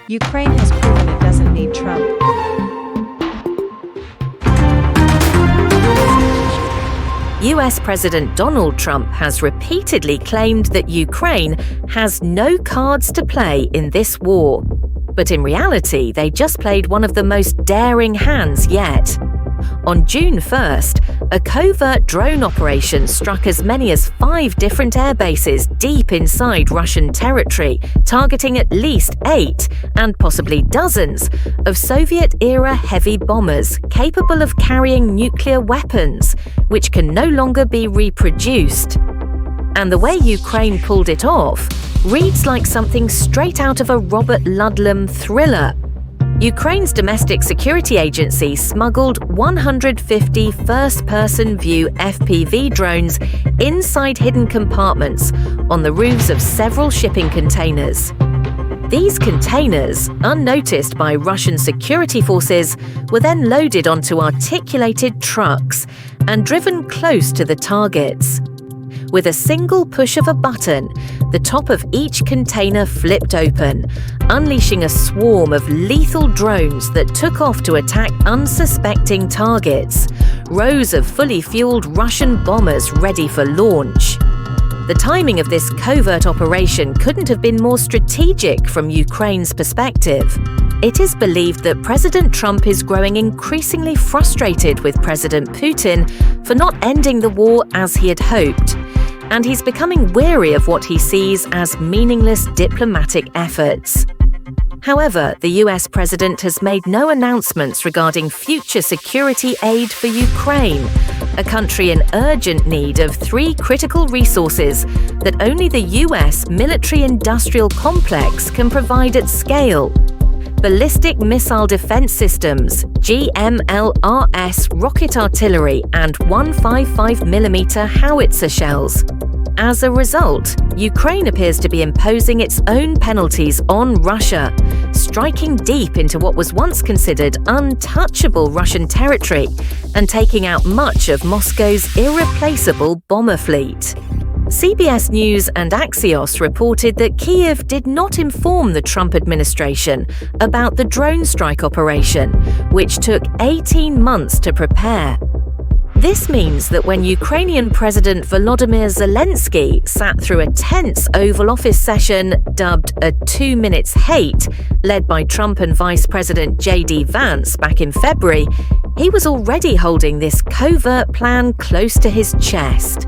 Ukraine has proven it doesn't need Trump. US President Donald Trump has repeatedly claimed that Ukraine has no cards to play in this war. But in reality, they just played one of the most daring hands yet. On June 1st, a covert drone operation struck as many as 5 different air bases deep inside Russian territory, targeting at least 8, and possibly dozens, of Soviet-era heavy bombers capable of carrying nuclear weapons, which can no longer be reproduced. And the way Ukraine pulled it off reads like something straight out of a Robert Ludlum thriller. Ukraine's domestic security agency smuggled 150 first-person view FPV drones inside hidden compartments on the roofs of several shipping containers. These containers, unnoticed by Russian security forces, were then loaded onto articulated trucks and driven close to the targets. With a single push of a button, the top of each container flipped open, unleashing a swarm of lethal drones that took off to attack unsuspecting targets, rows of fully fueled Russian bombers ready for launch. The timing of this covert operation couldn't have been more strategic from Ukraine's perspective. It is believed that President Trump is growing increasingly frustrated with President Putin for not ending the war as he had hoped, and he's becoming weary of what he sees as meaningless diplomatic efforts. However, the US president has made no announcements regarding future security aid for Ukraine, a country in urgent need of 3 critical resources that only the US military-industrial complex can provide at scale: ballistic missile defense systems, GMLRS rocket artillery, and 155mm howitzer shells. As a result, Ukraine appears to be imposing its own penalties on Russia, striking deep into what was once considered untouchable Russian territory and taking out much of Moscow's irreplaceable bomber fleet. CBS News and Axios reported that Kyiv did not inform the Trump administration about the drone strike operation, which took 18 months to prepare. This means that when Ukrainian President Volodymyr Zelensky sat through a tense Oval Office session dubbed a 2 minutes hate, led by Trump and Vice President J.D. Vance back in February, he was already holding this covert plan close to his chest.